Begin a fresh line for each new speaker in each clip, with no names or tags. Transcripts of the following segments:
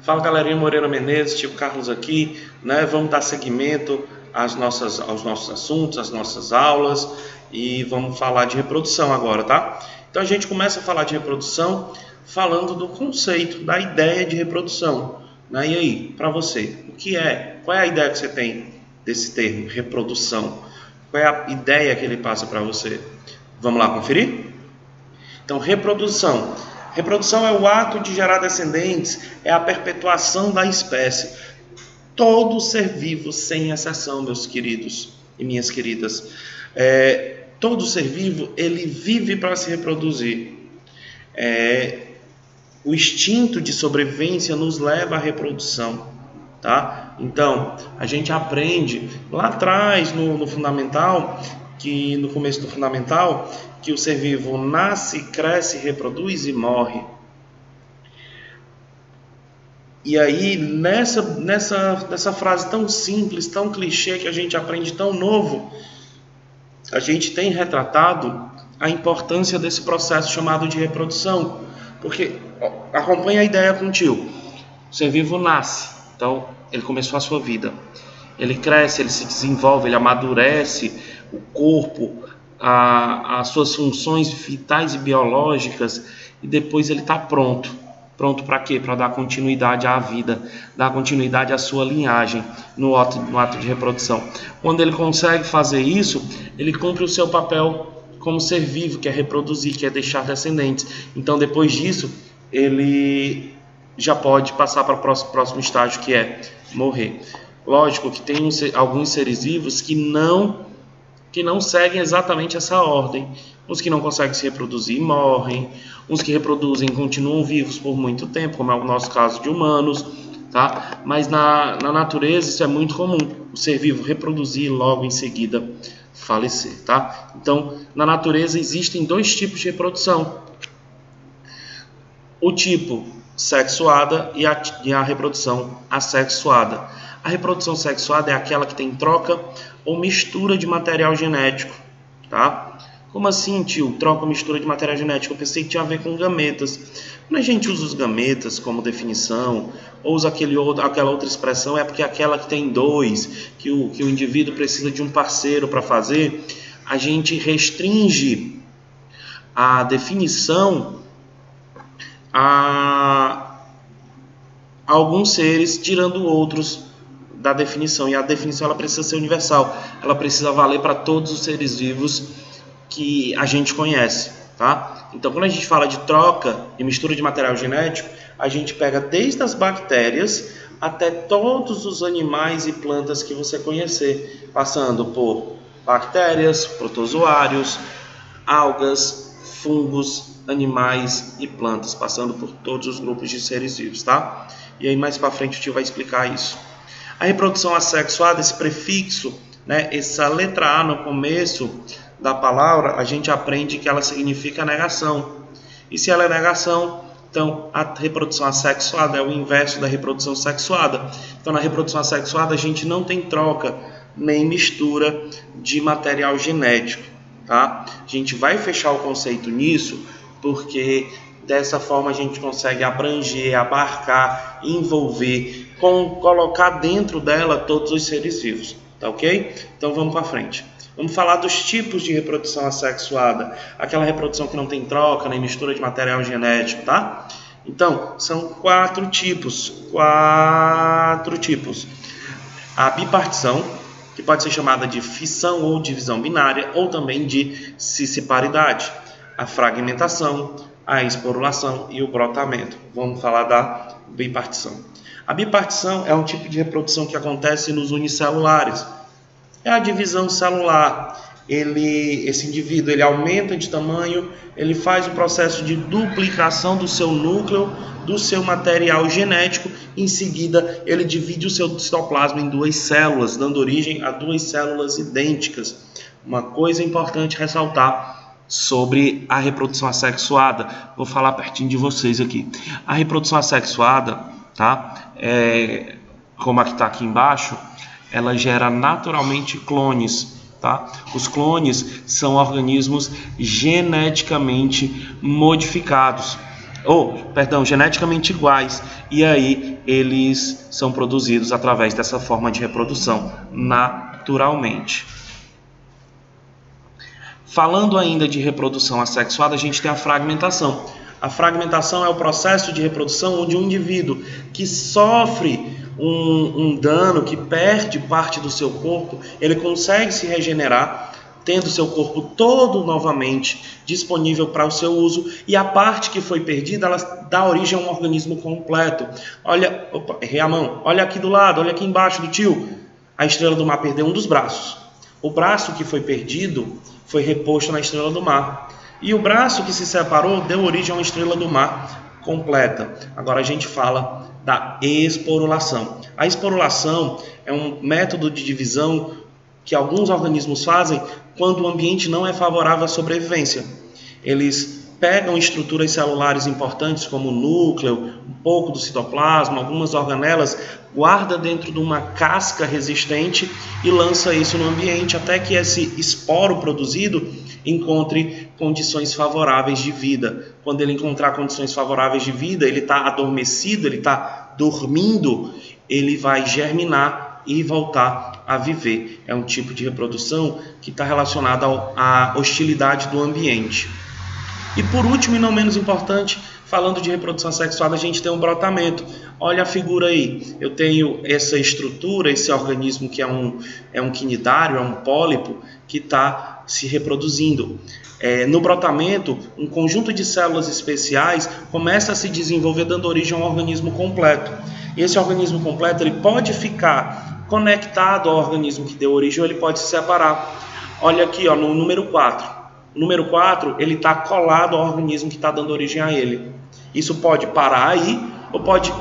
Fala galerinha, Moreira Menezes, Tio Carlos aqui, né? Vamos dar seguimento aos nossos assuntos, às nossas aulas e vamos falar de reprodução agora, tá? Então a gente começa a falar de reprodução falando do conceito, da ideia de reprodução, né? E aí, para você, o que é? Qual é a ideia que você tem desse termo, reprodução? Qual é a ideia que ele passa para você? Vamos lá conferir? Então, reprodução. Reprodução é o ato de gerar descendentes, é a perpetuação da espécie. Todo ser vivo, sem exceção, meus queridos e minhas queridas, todo ser vivo, ele vive para se reproduzir. O instinto de sobrevivência nos leva à reprodução, tá? Então, a gente aprende lá atrás, no fundamental, que no começo do fundamental, que o ser vivo nasce, cresce, reproduz e morre. E aí, nessa frase tão simples, tão clichê, que a gente aprende tão novo, a gente tem retratado a importância desse processo chamado de reprodução. Porque, acompanha a ideia contigo, o ser vivo nasce, então ele começou a sua vida. Ele cresce, ele se desenvolve, ele amadurece o corpo, as suas funções vitais e biológicas, e depois ele está pronto. Pronto para quê? Para dar continuidade à vida, dar continuidade à sua linhagem no ato de reprodução. Quando ele consegue fazer isso, ele cumpre o seu papel como ser vivo, que é reproduzir, que é deixar descendentes. Então, depois disso, ele já pode passar para o próximo estágio, que é morrer. Lógico que tem alguns seres vivos que não seguem exatamente essa ordem. Os que não conseguem se reproduzir morrem, os que reproduzem continuam vivos por muito tempo, como é o nosso caso de humanos, tá? Mas na natureza isso é muito comum, o ser vivo reproduzir e logo em seguida falecer, tá? Então, na natureza existem dois tipos de reprodução: o tipo sexuada e a reprodução assexuada. A reprodução sexuada é aquela que tem troca ou mistura de material genético, tá? Como assim, tio? Troca ou mistura de material genético? Eu pensei que tinha a ver com gametas. Quando a gente usa os gametas como definição, ou usa aquela outra expressão, é porque é aquela que tem dois, que o indivíduo precisa de um parceiro para fazer, a gente restringe a definição a alguns seres, tirando outros da definição. E a definição ela precisa ser universal, ela precisa valer para todos os seres vivos que a gente conhece, tá? Então, quando a gente fala de troca e mistura de material genético, a gente pega desde as bactérias até todos os animais e plantas que você conhecer, passando por bactérias, protozoários, algas, fungos, animais e plantas, passando por todos os grupos de seres vivos, tá? E aí mais para frente o tio vai explicar isso. A reprodução assexuada, esse prefixo, né, essa letra A no começo da palavra, a gente aprende que ela significa negação. E se ela é negação, então a reprodução assexuada é o inverso da reprodução sexuada. Então na reprodução assexuada a gente não tem troca nem mistura de material genético, tá? A gente vai fechar o conceito nisso porque dessa forma a gente consegue abranger, abarcar, envolver, colocar dentro dela todos os seres vivos, tá ok? Então vamos para frente. Vamos falar dos tipos de reprodução assexuada, aquela reprodução que não tem troca nem mistura de material genético, tá? Então, são quatro tipos. A bipartição, que pode ser chamada de fissão ou divisão binária, ou também de cisparidade. A fragmentação, a esporulação e o brotamento. Vamos falar da bipartição. A bipartição é um tipo de reprodução que acontece nos unicelulares. É a divisão celular. Esse indivíduo ele aumenta de tamanho, ele faz o processo de duplicação do seu núcleo, do seu material genético. Em seguida, ele divide o seu citoplasma em duas células, dando origem a duas células idênticas. Uma coisa importante ressaltar sobre a reprodução assexuada, vou falar pertinho de vocês aqui. A reprodução assexuada, tá? Como a que está aqui embaixo, ela gera naturalmente clones, tá? Os clones são organismos geneticamente modificados, geneticamente iguais, e aí eles são produzidos através dessa forma de reprodução, naturalmente. Falando ainda de reprodução assexuada, a gente tem a fragmentação. A fragmentação é o processo de reprodução onde um indivíduo que sofre um dano, que perde parte do seu corpo, ele consegue se regenerar, tendo seu corpo todo novamente disponível para o seu uso, e a parte que foi perdida, ela dá origem a um organismo completo. Olha, errei a mão, olha aqui do lado, olha aqui embaixo do tio. A estrela do mar perdeu um dos braços. O braço que foi perdido foi reposto na estrela do mar. E o braço que se separou deu origem a uma estrela do mar completa. Agora a gente fala da esporulação. A esporulação é um método de divisão que alguns organismos fazem quando o ambiente não é favorável à sobrevivência. Eles pegam estruturas celulares importantes como o núcleo, um pouco do citoplasma, algumas organelas, guarda dentro de uma casca resistente e lança isso no ambiente até que esse esporo produzido encontre condições favoráveis de vida. Quando ele encontrar condições favoráveis de vida, ele está adormecido, ele está dormindo, ele vai germinar e voltar a viver. É um tipo de reprodução que está relacionado à hostilidade do ambiente. E por último, e não menos importante, falando de reprodução assexuada, a gente tem um brotamento. Olha a figura aí, eu tenho essa estrutura, esse organismo que é um quinidário, é um pólipo, que está se reproduzindo. No brotamento, um conjunto de células especiais começa a se desenvolver, dando origem a um organismo completo. E esse organismo completo ele pode ficar conectado ao organismo que deu origem ou ele pode se separar. Olha aqui, ó, no número 4. O número 4 ele está colado ao organismo que está dando origem a ele. Isso pode parar aí ou pode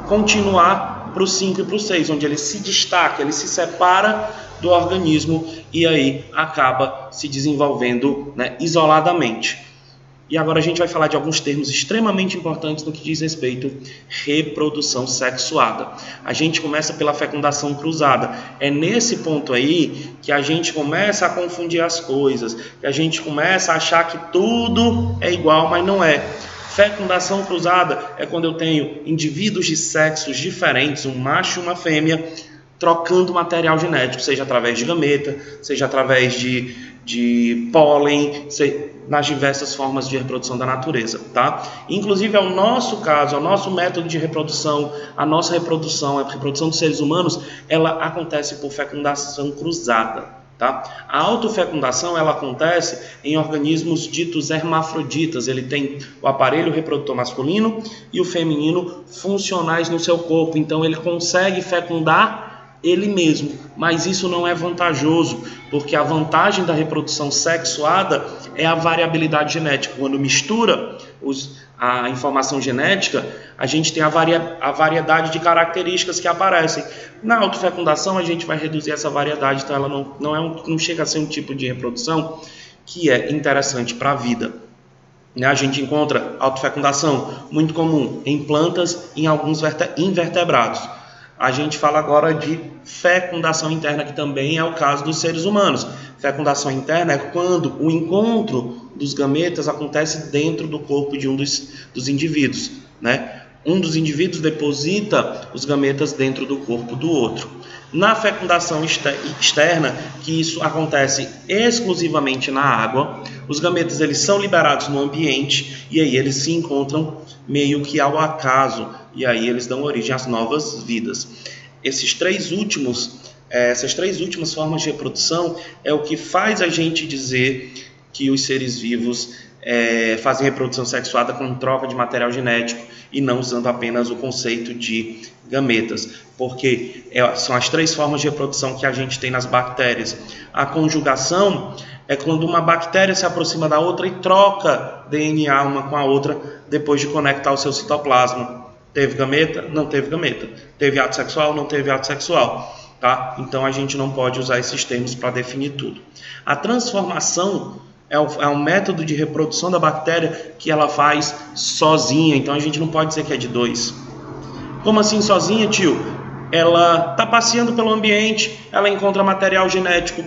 continuar para o 5 e para o 6, onde ele se destaca, ele se separa do organismo e aí acaba se desenvolvendo, né, isoladamente. E agora a gente vai falar de alguns termos extremamente importantes no que diz respeito à reprodução sexuada. A gente começa pela fecundação cruzada. É nesse ponto aí que a gente começa a confundir as coisas, que a gente começa a achar que tudo é igual, mas não é. Fecundação cruzada é quando eu tenho indivíduos de sexos diferentes, um macho e uma fêmea, trocando material genético, seja através de gameta, seja através de pólen, nas diversas formas de reprodução da natureza, tá? Inclusive, é o nosso caso, é o nosso método de reprodução, a nossa reprodução, a reprodução dos seres humanos, ela acontece por fecundação cruzada, tá? A autofecundação, ela acontece em organismos ditos hermafroditas, ele tem o aparelho reprodutor masculino e o feminino funcionais no seu corpo, então ele consegue fecundar ele mesmo, mas isso não é vantajoso, porque a vantagem da reprodução sexuada é a variabilidade genética. Quando mistura a informação genética, a gente tem a variedade de características que aparecem. Na autofecundação, a gente vai reduzir essa variedade, então ela não chega a ser um tipo de reprodução que é interessante para a vida. A gente encontra autofecundação muito comum em plantas e em alguns invertebrados. A gente fala agora de fecundação interna, que também é o caso dos seres humanos. Fecundação interna é quando o encontro dos gametas acontece dentro do corpo de um dos indivíduos, né? Um dos indivíduos deposita os gametas dentro do corpo do outro. Na fecundação externa, que isso acontece exclusivamente na água, os gametas eles são liberados no ambiente e aí eles se encontram meio que ao acaso e aí eles dão origem às novas vidas. Essas três últimas formas de reprodução é o que faz a gente dizer que os seres vivos fazem reprodução sexuada com troca de material genético e não usando apenas o conceito de gametas, porque são as três formas de reprodução que a gente tem nas bactérias. A conjugação é quando uma bactéria se aproxima da outra e troca DNA uma com a outra depois de conectar o seu citoplasma. Teve gameta? Não teve gameta. Teve ato sexual? Não teve ato sexual. Tá? Então a gente não pode usar esses termos para definir tudo. A transformação é um método de reprodução da bactéria que ela faz sozinha, então a gente não pode dizer que é de dois. Como assim sozinha, tio? Ela está passeando pelo ambiente, ela encontra material genético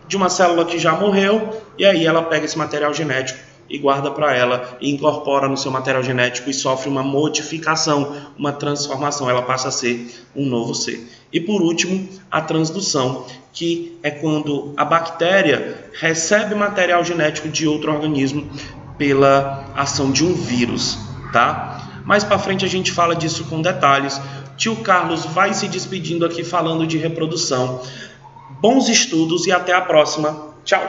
de uma célula que já morreu, e aí ela pega esse material genético e guarda para ela e incorpora no seu material genético e sofre uma modificação, uma transformação, ela passa a ser um novo ser. E por último, a transdução, que é quando a bactéria recebe material genético de outro organismo pela ação de um vírus, tá? Mais para frente a gente fala disso com detalhes. Tio Carlos vai se despedindo aqui falando de reprodução. Bons estudos e até a próxima. Tchau!